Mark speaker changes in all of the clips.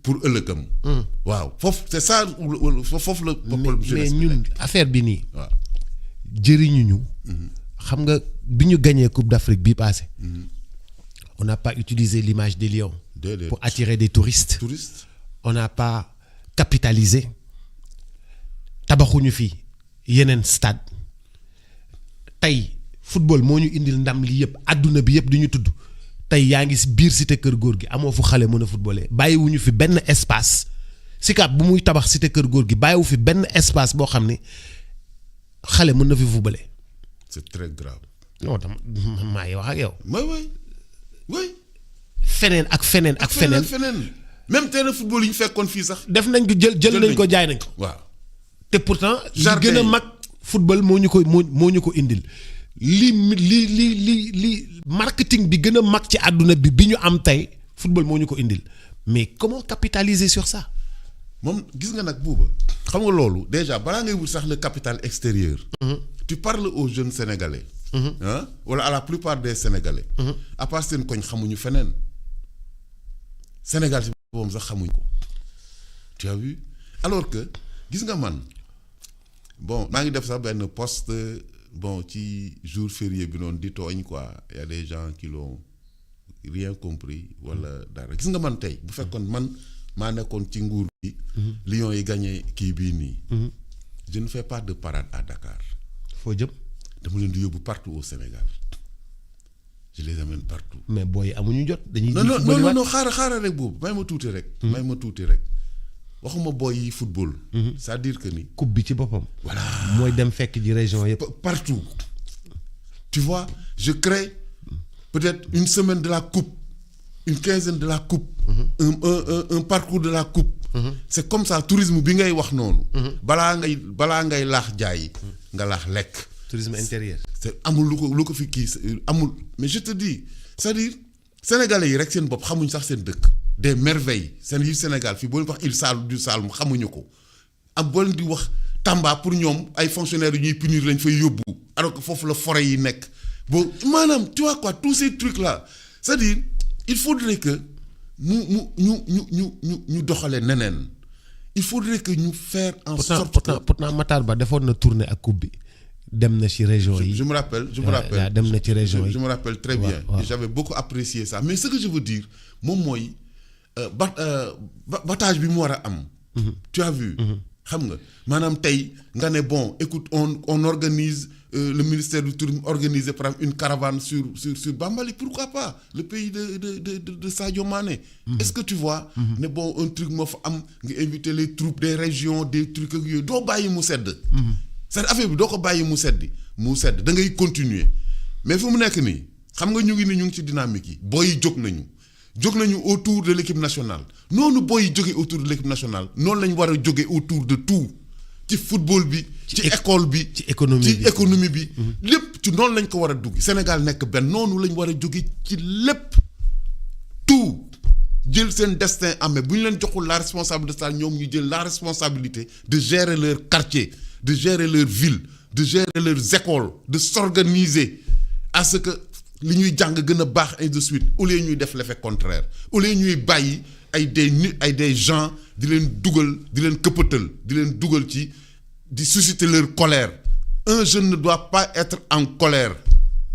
Speaker 1: pour ëllëgam. waaw foofu c'est ça foofu la.
Speaker 2: mais ñun affaire bi nii.
Speaker 1: waaw
Speaker 2: jëriñu ñu. xam nga bi ñu gagné Coupe d'Afrique bi passé. On n'a pas utilisé l'image des Lions pour attirer des touristes. On n'a pas capitalisé. Tabaxuñu fi yeneen stade tey football moo ñu indil ndam li yëpp àdduna bi yëpp di ñu tudd tey yaa ngi si biir cité kër góor gi amoo fu xale mën a footballé bàyyiwuñu fi benn espace Sicap bu muy tabax cité kër góor gi bàyyiwu fi benn espace boo xam ne xale mën na fi footballé.
Speaker 1: c'est très grave.
Speaker 2: non dama maa ngi wax ak yow.
Speaker 1: oui.
Speaker 2: feneen ak feneen ak feneen.
Speaker 1: même terrain football yi ñu fekkoon fii sax.
Speaker 2: def nañ ko jël nañ ko jaay nañ ko.
Speaker 1: waaw
Speaker 2: te pourtant. li gën a mag football moo ñu ko indil. li marketing bi gën a mag ci àdduna bi ñu am tey football moo ñu ko indil mais comment capitaliser sur ça.
Speaker 1: moom gis nga nag buuba xam nga loolu déjà balaa ngay wut sax le capital extérieur. tu parles aux jeunes sénégalais. ah wala à la plupart des sénégalais. à part seen koñ xamuñu feneen. Sénégal si boppam sax xamuñ ko. tu as vu alors que gis nga man bon maa ngi def sax benn post bon ci jour férié bi noonu di tooñ quoi y a des gens qui l'ont rien compris wala dara gis nga man tey bu fekkoon man maa nekkoon ci nguur bi. Lions yi gagné kii bii nii. je ne fais pas de parade à Dakar.
Speaker 2: foo jëm.
Speaker 1: dama leen di yóbbu partout au Sénégal je les amène partout.
Speaker 2: mais booy amuñu jot. dañuy
Speaker 1: non xaaral rek boobu may ma tuuti rek. waxuma booy yi football. c'est-à-dire que ni.
Speaker 2: coupe bi ci boppam.
Speaker 1: voilà
Speaker 2: mooy dem fekk ji région yëpp.
Speaker 1: partout. tu vois je crée peut-être une semaine de la coupe une quinzaine de la coupe. un parcours de la coupe. c'est comme ça tourisme bi ngay wax noonu. balaa ngay laax jaay. nga laax lekk.
Speaker 2: tourisme intérieur.
Speaker 1: c'est amul lu ko fi kii amul mais je te dis c'est-à-dire sénégalais yi rek seen bopp xamuñ sax seen dëkk. des merveilles seen yu Sénégal fii boo leen wax Île Saloum du Saloum xamuñu ko am boo leen di wax Tamba pour ñoom ay fonctionnaires yu ñuy punir lañ fay yóbbu alors que foofu la forêt yi nekk boo maanaam tu vois quoi tous ces trucs là c'est-à-dire il faudrait que ñu doxalee neneen il faudrait que ñu faire en sorte que
Speaker 2: pourtant Matar Ba defoon na tournée ak coupe bi dem na ci région yi.
Speaker 1: je me rappelle
Speaker 2: dem na ci région yi.
Speaker 1: je me rappelle très bien. Et j'avais beaucoup apprécié ça mais ce que je veux dire moom mooy battage bi mu war a am. tu as vu. xam nga maanaam tey nga ne bon écoute on organise le ministère du tourisme organise par exemple une caravane sur Bambali pourquoi pas le pays de Sadio Mané. Est-ce que tu vois. ne bon un truc moo fa am nga inviter les troupes des régions des trucs ak yooyu doo bàyyi mu sedd. cette affaire bi doo ko bàyyi mu sedd da ngay continuer mais fu mu nekk nii xam nga ñu ngi ci dynamique yi booy yi jóg nañu autour de l'équipe nationale noonu booy yi jógee autour de l'équipe nationale noonu lañ war a jógee autour de tout ci football bi ci école bi
Speaker 2: ci économie
Speaker 1: bi lépp ci noonu lañ ko war a dugg Sénégal nekk benn noonu lañ war a jóge ci lépp tout jël seen destin amee bu ñu leen joxul la responsabilité de ça ñoom ñu jël la responsabilité de gérer leur quartier de gérer leur ville de gérer leurs écoles de s'organiser à ce que li ñuy jàng gën a baax ainsi de suite au lieu ñuy def l'effet contraire au lieu ñuy bàyyi ay des gens di leen dugal di leen këppatal di leen dugal ci di susciter leur colère un jeune ne doit pas être en colère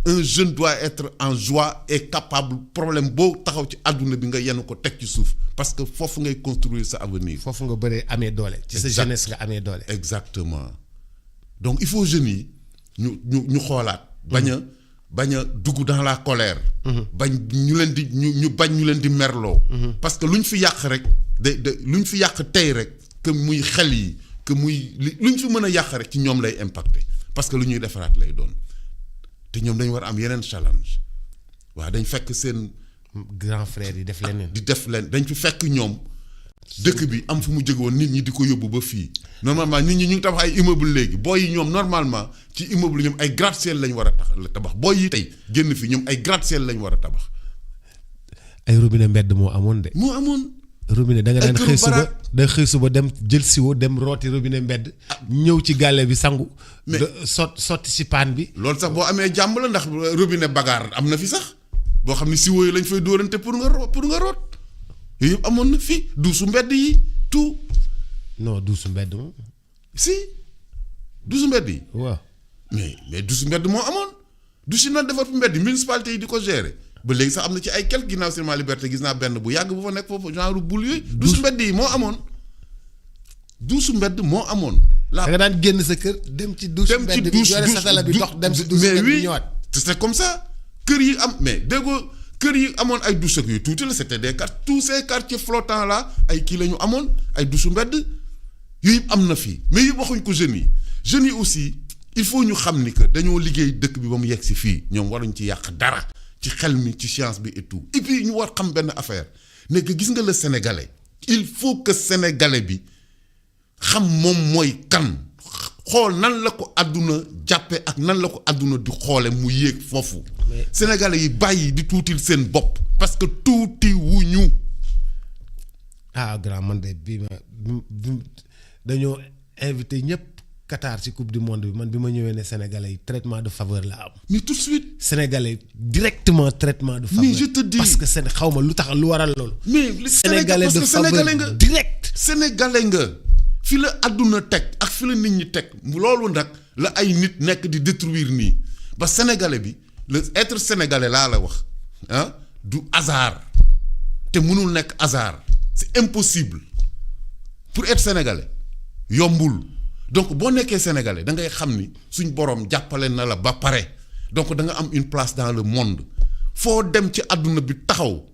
Speaker 1: un jeune doit être en joie et capable problème boo taxaw ci àdduna bi nga yenn ko teg ci suuf parce que foofu ngay construire sa avenir.
Speaker 2: foofu nga bëree amee doole. ci sa jeunesse nga amee doole.
Speaker 1: exactement donc il faut jeunes yi ñu xoolaat. bañ a dugg dans la colère. bañ ñu leen di merloo. parce que lu ñu fi yàq rek lu ñu fi yàq tey rek que muy xel yi que muy lu ñu fi mën a yàq rek ci ñoom lay impacter parce que lu ñuy defaraat lay doon te ñoom dañu war a am yeneen challenge waaw dañ fekk seen.
Speaker 2: grand frère yi def leneen.
Speaker 1: dañ fi fekk ñoom dëkk bi am fu mu jóge woon nit ñi di ko yóbbu ba fii normalement nit ñi ñu ngi tabax ay immeuble léegi booy yi ñoom normalement ci immeuble ñoom ay gratte-ciel lañ war a tabax booy yi tey génn fi ñoom ay gratte-ciel lañ war a tabax.
Speaker 2: ay robinet mbedd moo amoon de.
Speaker 1: moo amoon.
Speaker 2: robinet da nga daan xëy suba dem jël siwo dem rooti robinet mbedd. ñëw ci gàlle bi sangu. mais sotti si paan bi.
Speaker 1: loolu sax boo amee jàmm la ndax robinet bagaar am na fi sax boo xam ne siwo yi lañ fay dóorante pour nga root. yooyu yëpp amoon na fii duusu mbedd yi tout.
Speaker 2: non duusu mbedd moom.
Speaker 1: si duusu mbedd yi.
Speaker 2: waaw
Speaker 1: mais duusu mbedd moo amoon du si na defar mbedd municipalité yi di ko gérer ba léegi sax am na ci ay quelques ginnaaw cinéma Liberté gis naa benn bu yàgg bu fa nekk foofu genre bul yooyu. duusu mbedd yi moo amoon. duusu mbedd moo amoon.
Speaker 2: da nga daan génn sa kër dem ci douche mbedd bi yore satala bi dox dem si douche mbedd bi ñëwaat.
Speaker 1: c'est comme ça kër yi am mais déggoo kër yi amoon ay douche ak yooyu tuuti la c'était des quartiers tous ces quartiers flottants là ay kii la ñu amoon ay douche mbedd yooyu am na fii mais yëpp waxuñ ko jeunes yi aussi il faut ñu xam ni que dañoo liggéey dëkk bi ba mu yegg si fii ñoom waruñ ci yàq dara ci xel mi ci science bi et tout et puis ñu war xam benn affaire ne que gis nga le sénégalais il faut que sénégalais bi xam moom mooy kan xool nan la ko àdduna jàppe ak nan la ko àdduna di xoole mu yéeg foofu sénégalais yi bàyyi di tuutil seen bopp parce que tuuti wuñu.
Speaker 2: grand man de bi dañoo invité ñëpp Qatar ci coupe du monde bi man bi ma ñëwee ne sénégalais yi traitement de faveur la am.
Speaker 1: mais tout de suite.
Speaker 2: sénégalais directement traitement de faveur.
Speaker 1: mais je te dis
Speaker 2: parce que xaw ma lu tax lu waral loolu.
Speaker 1: mais
Speaker 2: sénégalais de faveur nga direct.
Speaker 1: sénégalais nga fi la àdduna teg ak fi la nit ñi teg loolu nag la ay nit nekk di détruire nii ba sénégalais bi le être sénégalais laa la wax du hasard te mënul nekk hasard c'est impossible pour être sénégalais yombul. donc boo nekkee sénégalais da ngay xam ni suñ borom jàppale na la ba pare donc da nga am une place dans le monde foo dem ci àdduna bi taxaw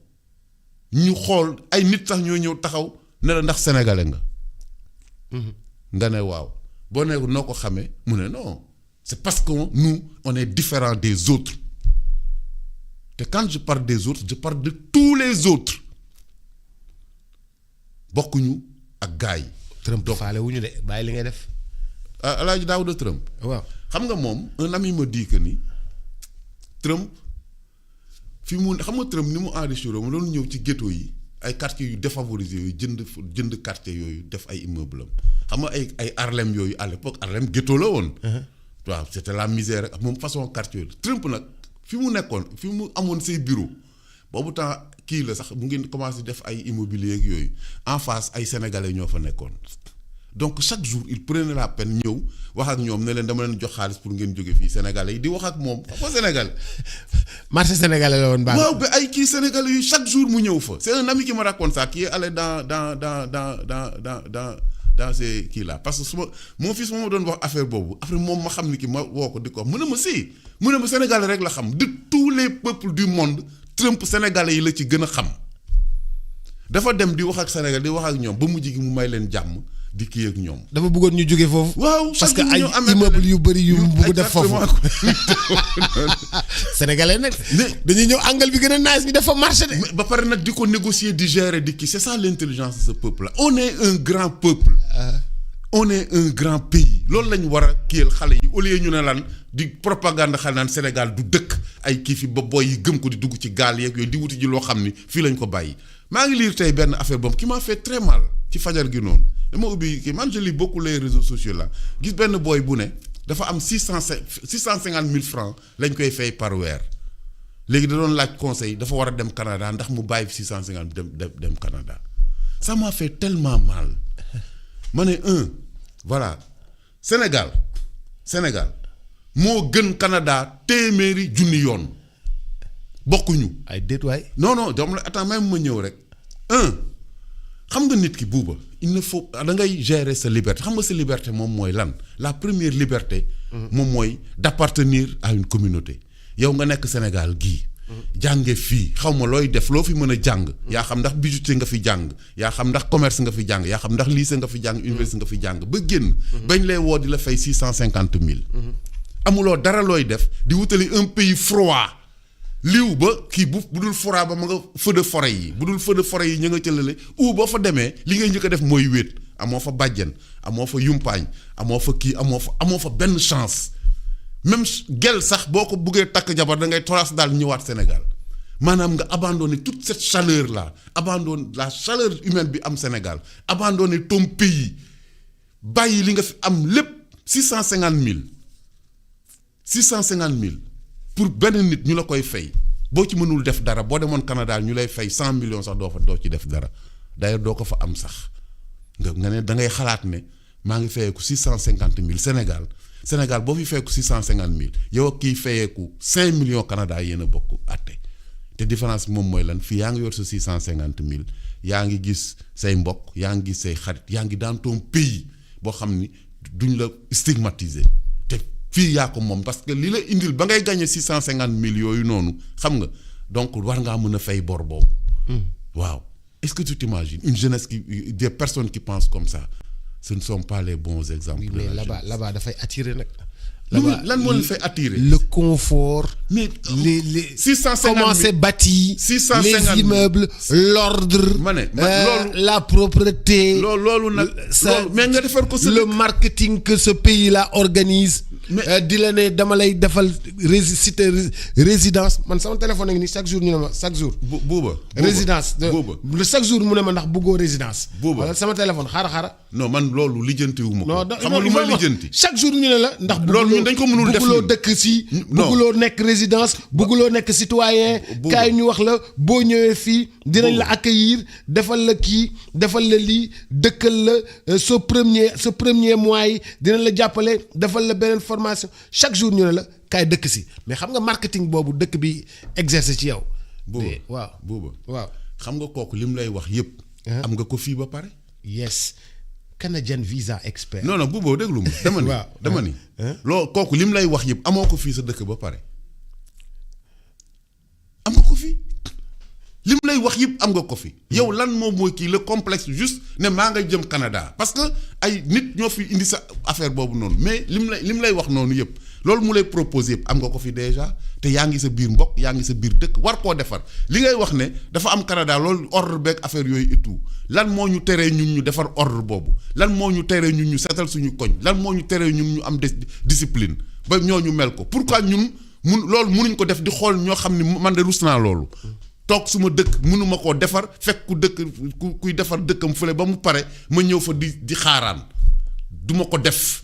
Speaker 1: ñu xool ay nit sax ñoo ñëw taxaw ne la ndax sénégalais nga. nga ne waaw boo ne noo ko xamee mu ne non c'est parce que nous on est différent des autres te quand je parle des autres je parle de tous les autres bokkuñu ak gars yi.
Speaker 2: Trump faale wuñu de bàyyi li ngay def.
Speaker 1: Alaaji Daouda Trump.
Speaker 2: waaw
Speaker 1: xam nga moom un ami me dit que ni Trump fi mu xam nga Trump ni mu enrichir mu doon ñëw ci ghetto yi ay quartiers yu défavorisés yooyu jënd quartier yooyu def ay immeuble am xam nga ay Harlem yooyu à l'époque Harlem ghetto la woon. waaw c'était la misère ak moom façon quartier yooyu Trump nag fi mu nekkoon fi mu amoon say bureau boobu temps kii la sax mu ngi commencé def ay immobilier ak yooyu en face ay sénégalais ñoo fa nekkoon. donc chaque jour il prenait la peine ñëw wax ak ñoom ne leen dama leen jox xaalis pour ngeen jóge fii sénégalais yi di wax ak moom xam nga Sénégal.
Speaker 2: marché sénégalais la woon baax.
Speaker 1: waaw ba ay kii sénégalais yu chaque jour mu ñëw fa. c'est un ami qui me raconte ça qui est allé dans ces kii là parce que su ma mon fils ma doon wax affaire boobu après moom ma xam ni ki ma woo ko di ko wax mu ne ma sénégalais rek la xam de tous les peuples du monde Trump sénégalais yi la ci gën a xam dafa dem di wax ak Sénégal di wax ak ñoom ba mujj gi mu may leen jàmm. di kii ak ñoom.
Speaker 2: dafa bëggoon ñu jóge foofu.
Speaker 1: waaw
Speaker 2: parce que ay immeuble yu bëri yu bëgg def foofu. sénégalais nag. dañuy ñëw angle bi gën a nice ñu def fa marché de.
Speaker 1: ba pare nag di ko négocier di gérer di kii c'est ça l'intelligence de ce peuple là. on est un grand peuple. on est un grand pays. loolu lañ war a kiyal xale yi au lieu ñu ne lan di propagande xale naan Sénégal du dëkk ay kii fi ba boy yi gëm ko di dugg ci gaal yeeg yooyu di wuti ji loo xam ni fii lañ ko bàyyi. maa ngi lire tey benn affaire boobu qui m'a fait très mal ci fajar gi noonu. dama ubbi kii man je lis beaucoup les réseaux sociaux là gis benn boy bu ne dafa am 650 000 francs lañ koy fay par weer léegi da doon laaj conseil dafa war a dem Canada ndax mu bàyyi 650 dem Canada ça m'a fait tellement mal ma ne voilà Sénégal moo gën Canada téeméeri junni yoon bokkuñu.
Speaker 2: ay déet waay.
Speaker 1: non donc attends même ma ñëw rek xam nga nit ki buuba il ne faut da ngay gérer sa liberté xam nga sa liberté moom mooy lan la première liberté. moom mooy d'appartenir à une communauté. yow nga nekk Sénégal gii. jànge fii xaw ma looy def loo fi mën a jàng. yaa xam ndax bijoutier nga fi jàng yaa xam ndax commerce nga fi jàng yaa xam ndax lycée nga fi jàng université nga fi jàng ba génn. bañ lay woo di la fay 650 000. amuloo dara looy def di wutali un pays froid. liw ba kii bu dul fora ba ma nga feu de forêt yi bu dul feu de forêt yi ñu nga cëlale ou boo fa demee li ngay njëkk a def mooy wéet amoo fa bàjjen amoo fa yumpaañ amoo fa kii amoo fa benn chance même gel sax boo ko buggee takk jabar da ngay toraas daal ñëwaat Sénégal maanaam nga abandonner toute cette chaleur là abandonner la chaleur humaine bi am Sénégal abandonner ton pays bàyyi li nga fi am lépp 650 000 pour benn nit ñu la koy fay boo ci mënul def dara boo demoon Canada ñu lay fay 100 millions sax doo ci def dara d'ailleurs doo ko fa am sax nga ne da ngay xalaat ne maa ngi fayeeku 650 000 Sénégal boo fi fayeeku 650 000 yow ak kii fayeeku 5 millions Canada yéen a bokk àtte te différence bi moom mooy lan fii yaa ngi yor sa 650 000 yaa ngi gis say mbokk yaa ngi gis say xarit yaa ngi dans ton pays boo xam ni duñ la stigmatiser te fii yaa ko moom parce que li la indil ba ngay gagné 650 000 yooyu noonu xam nga donc war ngaa mën a fay bor boobu. waaw est-ce que tu t'imagines une jeunesse des personnes qui pensent comme ça ce ne sont pas les bons exemples.
Speaker 2: Oui, mais là-bas dafay attirer nag.
Speaker 1: lan moo leen fay attirer.
Speaker 2: le confort.
Speaker 1: mais
Speaker 2: les
Speaker 1: 650 000
Speaker 2: comment c'est bâti.
Speaker 1: 650 000
Speaker 2: les immeubles l'ordre. La propreté.
Speaker 1: loolu nag. mais nga defar ko
Speaker 2: le marketing que ce pays-là organise. di la ne dama lay defal cité résidence man sama téléphone ngi nii chaque jour ñu ne ma chaque jour.
Speaker 1: buuba
Speaker 2: résidence chaque jour mu ne ma ndax bëggoo résidence.
Speaker 1: buuba
Speaker 2: wala sama téléphone xaara.
Speaker 1: non man loolu lijjantiwu ma ko.
Speaker 2: non
Speaker 1: xam nga lu ma lijjanti.
Speaker 2: chaque jour ñu ne la ndax.
Speaker 1: loolu ñun dañ ko mënul def
Speaker 2: bëgguloo dëkk si. bëgguloo nekk résidence bëgguloo nekk citoyen. kaay ñu wax la boo ñëwee fii dinañ la accueillir defal la kii defal la lii dëkkal la sa premier mois yi dinañ la jàppale defal la beneen formation chaque jour ñu ne la kaay dëkk si mais xam nga marketing boobu dëkk bi exercer ci yow.
Speaker 1: buuba
Speaker 2: waaw
Speaker 1: xam nga kooku lim lay wax yëpp. am nga ko fii ba pare.
Speaker 2: yes Canadian visa expert.
Speaker 1: non buuba déglu ma dama ni.
Speaker 2: waaw
Speaker 1: dama ni. loolu kooku lim lay wax yëpp amoo ko fii sa dëkk ba pare. am nga ko fii lim lay wax yëpp am nga ko fi. yow lan moom mooy kii le complexe juste ne maa nga jëm Canada parce que ay nit ñoo fi indi sa affaire boobu noonu mais lim lay wax noonu yëpp loolu mu lay proposé yëpp am nga ko fi déjà te yaa ngi sa biir mbokk yaa ngi sa biir dëkk war koo defar li ngay wax ne dafa am Canada loolu ordre beeg affaire yooyu et tout lan moo ñu teree ñun ñu defar ordre boobu lan moo ñu teree ñun ñu setal suñu koñ lan moo ñu teree ñun ñu am discipline ba ñooñu mel ko pourquoi ñun loolu mënuñ ko def di xool ñoo xam ni man de rus naa loolu. toog suma dëkk mënuma koo defar fekk kuy defar dëkkam fële ba mu pare ma ñëw fa di xaaraan duma ko def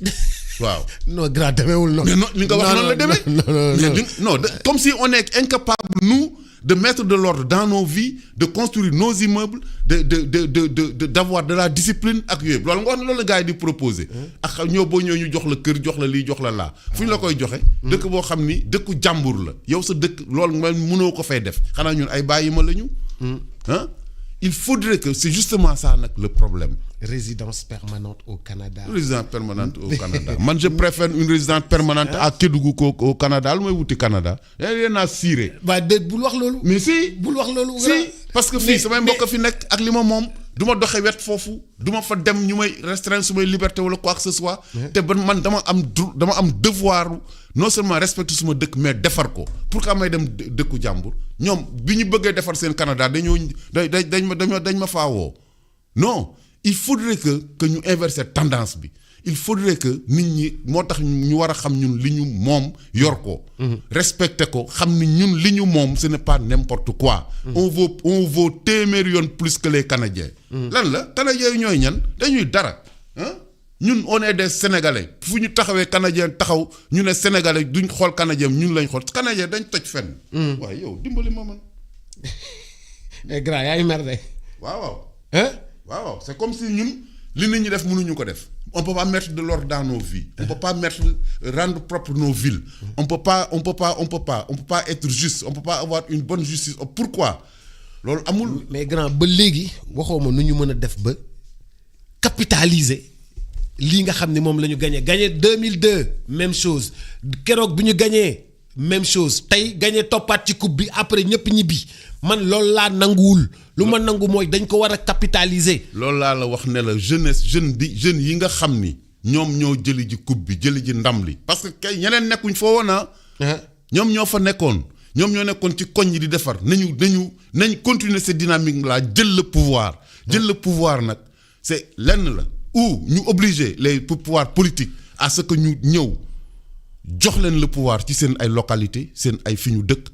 Speaker 1: waaw.
Speaker 2: non grand demeewul noonu.
Speaker 1: mais non li nga wax noonu la demee. non comme si on est incapable nous de mettre de l'ordre dans nos vies de construire nos immeubles d'avoir de la discipline ak yooyu loolu nga wax ne loolu la gars yi di proposer. ak boo ñëwee ñu jox la kër jox la lii jox la laa. fu ñu la koy joxe. dëkk boo xam ni dëkku jàmbur la yow sa dëkk loolu man mënoo ko fay def xanaa ñun ay bàyyi ma la ñu. il faudrait que c'est justement ça nag le problème.
Speaker 2: Résidence permanente au Canada.
Speaker 1: Résidence permanente au Canada. Man, je préfère une résidence permanente à Kédougou qu'au Canada. Lu may wuti Canada. Rien à cirer.
Speaker 2: Ba de bul wax loolu.
Speaker 1: Mais si.
Speaker 2: Bul wax loolu.
Speaker 1: Si parce que fii samay mbokk fi nekk ak li ma moom du ma doxe wet foofu du ma fa dem ñu may restreindre sumay liberté wala quoi que ce soit. te man dama am devoir non seulement respecter suma dëkk mais defar ko pourquoi may dem dëkku jàmbur ñoom bi ñu bëggee defar seen Canada dañ ma faawoo non. Il faudrait que ñu inverser tendance bi il faudrait que nit ñi moo tax ñu war a xam ñun li ñu moom yor ko. respecter ko xam ni ñun li ñu moom ce n'est pas n'importe quoi. on vaut téeméeri yoon plus que les Canadiens. lan la Canadiens ñooy ñan dañuy dara ñun on est des Sénégalais fu ñu taxawee Canadien taxaw ñu ne Sénégalais duñ xool Canadien ñun lañ xool Canadien dañ toj fenn. waaye yow dimbali ma man.
Speaker 2: grand yaa ngi mer de.
Speaker 1: waaw.
Speaker 2: waaw
Speaker 1: c'est comme si ñun li nit ñi def mënuñu ko def on peut pas mettre de l'ordre dans nos vies on peut pas rendre propre nos villes on peut pas être juste on peut pas avoir une bonne justice pourquoi loolu amul.
Speaker 2: mais grand ba léegi waxoo ma nu ñu mën a def ba capitaliser lii nga xam ne moom la ñu gagné 2002 même chose keroog bi ñu gagné même chose tey gagné toppaat ci coupe bi après ñëpp ñibbi man loolu laa nanguwul lu ma nangu mooy dañ ko war a capitaliser.
Speaker 1: loolu laa la wax ne la jeunes yi nga xam ni ñoom ñoo jëli ji coupe bi jëli ji ndam li parce que kay ñeneen nekkuñ foo woon ñoom ñoo fa nekkoon ñoom ñoo nekkoon ci koñ yi di defar nañ continuer cette dynamique là jël le pouvoir. jël le pouvoir nag c'est lenn la ou ñu obliger les pouvoirs politiques à ce que ñu ñëw jox leen le pouvoir ci seen ay localité seen ay fi ñu dëkk.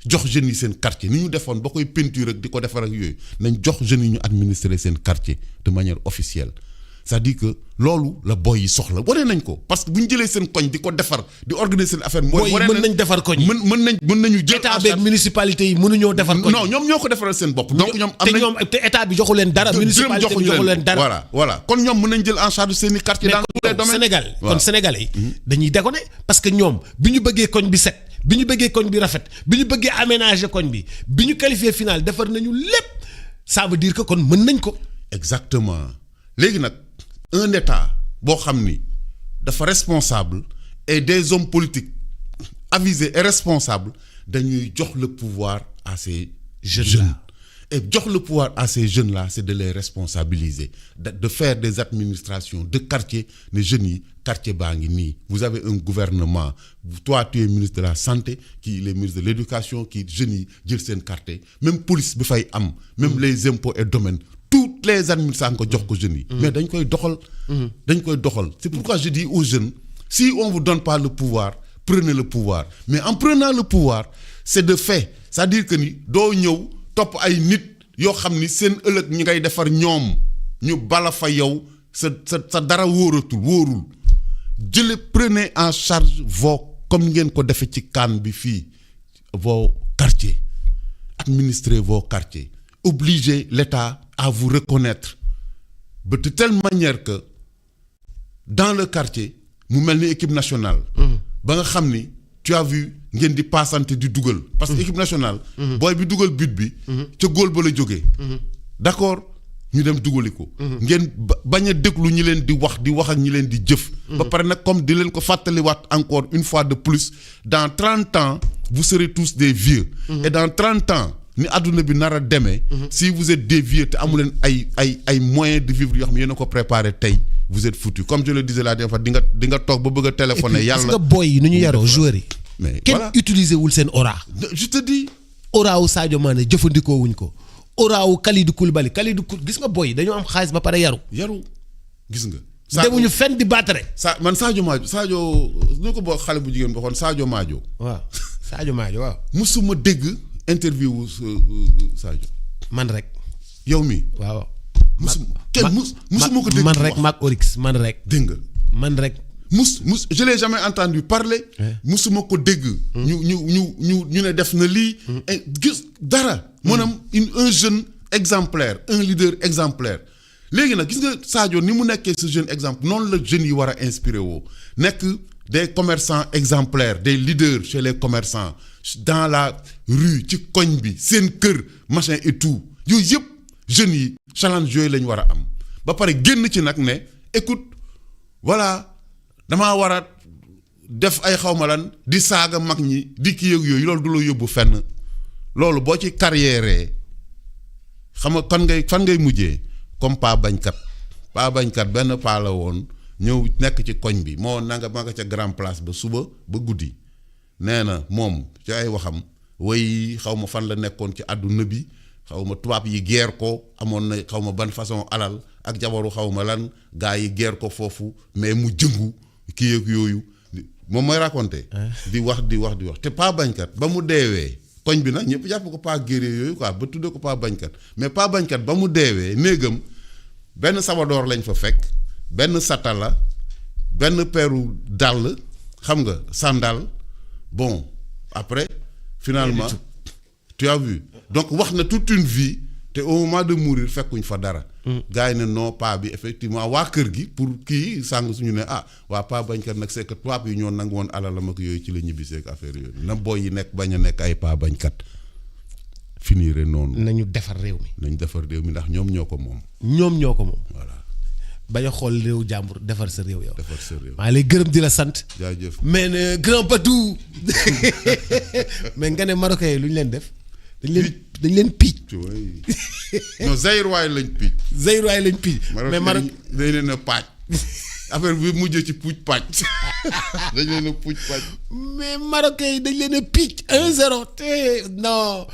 Speaker 1: jox jeunes yi seen quartier ni ñu defoon ba koy peinture ak di ko defar ak yooyu nañ jox jeunes yi ñu administrer seen quartier de manière officielle c'est-à-dire que loolu la boy yi soxla wane nañ ko parce que bu ñu jëlee seen koñ di ko defar di organiser seen affaire.
Speaker 2: mooy mën nañ defar koñ yi
Speaker 1: mën nañu jël
Speaker 2: état beeg municipalité yi mënuñoo defar koñ.
Speaker 1: non ñoom ñoo ko defaral seen bopp. donc ñoom am nañ
Speaker 2: te état bi joxu leen dara. municipalité bi joxu leen dara.
Speaker 1: voilà kon ñoom mën nañ jël en charge seen i quartier dans tous les domaines.
Speaker 2: Sénégal kon sénégalais yi dañuy déconner parce que ñoom bi ñu bëggee koñ bi set bi ñu bëggee koñ bi rafet bi ñu bëggee aménager koñ bi bi ñu qualifié final defar nañu lépp ça veut dire que kon mën nañ ko.
Speaker 1: exactement léegi nag un état boo xam ni dafa responsable et des hommes politiques avisés et responsables dañuy jox le pouvoir à ces jeunes et jox le pouvoir à ces jeunes là c'est de les responsabiliser de faire des administrations de quartier ne jeunes yi quartier baa ngi nii vous avez un gouvernement toi tu es ministre de la santé qui il est ministre de l'éducation qui jeunes yi jël seen quartier même police bi fay am même les impôts et domaines toutes les administrations ko jox ko jeunes yi mais dañ koy doxal c'est pourquoi je dis aux jeunes si on vous donne pas le pouvoir prenez le pouvoir mais en prenant le pouvoir c'est de fait c'est-à-dire que ni doo ñëw topp ay nit yoo xam ni seen ëllëg ñi ngay defar ñoom ñu bala fa yow sa dara wóorul prenez en charge comme ngeen ko defee ci CAN bi fii vos quartiers administrez vos quartiers obligez l'État à vous reconnaître de telle manière que dans le quartier mu mel ni équipe nationale ba nga xam ni tu as vu ngeen di passante di dugal parce que équipe nationale booy bi dugal but bi ca góol ba la jógee d'accord ñu dem dugali ko ngeen bañ a déglu ñi leen di wax ak ñi leen di jëf ba pare nag comme di leen ko fàttaliwaat encore une fois de plus dans 30 ans vous serez tous des vieux et dans 30 ans ni àdduna bi nar a demee si vous êtes des vieux te amu leen ay moyens de vivre yoo xam ne yéen a ko préparé tey vous êtes foutus comme je le disais la dernière fois di nga toog ba bëgg a téléphoner yàlla
Speaker 2: est-ce que boy yi nu ñu yaroo joueurs yi
Speaker 1: mais
Speaker 2: kenn utiliser wul seen aura.
Speaker 1: je te dis
Speaker 2: aura wu Sadio Mané jëfandikoo wuñ ko aura wu Kalidou Koulibaly gis nga boy yi dañoo am xaalis ba pare yaru
Speaker 1: gis nga
Speaker 2: demuñu fenn di battre
Speaker 1: man Sadio nu ko boo xale bu jigéen boo xoon Sadio Madio
Speaker 2: waaw
Speaker 1: musuma dégg interview wu Sadio
Speaker 2: man rek
Speaker 1: yow mi
Speaker 2: waaw
Speaker 1: musuma ko dégg
Speaker 2: man rek maak Orix man rek
Speaker 1: dégg nga
Speaker 2: man rek
Speaker 1: je l'ai jamais entendu parler musuma ko dégg ñu ne def na lii gis dara maanaam un jeune exemplaire un leader exemplaire léegi nag gis nga Sadio ni mu nekkee ce jeune exemple noonu la jeunes yi war a inspiré woo nekk des commerçants exemplaires des leaders chez les commerçants dans la rue ci koñ bi seen kër machin et tout yooyu yëpp jeunes yi challenge yooyu lañ war a am ba pare génn ci nag ne écoute voilà damaa war a def ay xawma lan di saaga mag ñi di kii yëg yooyu loolu du la yóbbu fenn loolu boo ci carrière xam nga fan ngay mujjee comme pa bañkat benn paa la woon ñëw nekk ci koñ bi moo nanga ma nga ca grand place ba suba ba guddi nee na moom ci ay waxam way xaw ma fan la nekkoon ci àdduna bi xaw ma tubaab yi geer ko amoon na xaw ma ban façon alal ak jabaru xaw ma lan gaa yi geer ko foofu mais mu jëngu kii ak yooyu moom mooy raconté di wax te pa bañkat ba mu deewee koñ bi nag ñëpp jàpp ko pa guerrier yooyu quoi ba tudde ko pa bañkat mais pa bañkat ba mu deewee néegam benn sabadoor lañ fa fekk benn satala benn peeru dàll xam nga sandal bon après finalement tu as vu donc wax na toute une vie te au moment de mourir fekkuñ fa dara gars yi ne non pa bi effectivement waa kër gi pour kii sàng suñu ne waa pa bañkat nag c'est que tubaab yi ñoo nangu woon alalam ak yooyu ci la ñibbisee ak affaire yooyu na boy yi nekk bañ a nekk ay pa bañkat finiré noonu
Speaker 2: nañu defar réew mi
Speaker 1: ndax ñoom ñoo ko moom
Speaker 2: voilà bañ a xool réew jàmbur defar sa réew yow maa lay gërëm di la sant
Speaker 1: jaajëf
Speaker 2: mais ne grand Badou mais nga ne marocain yi lu ñu leen def dañ leen piic
Speaker 1: non Zaïrois lañ piic
Speaker 2: mais Maroc
Speaker 1: dañ leen a paaj affaire bi mujjee ci puuj paaj dañ leen a puuj paaj
Speaker 2: mais marocain yi dañ leen a piic 1-0 te non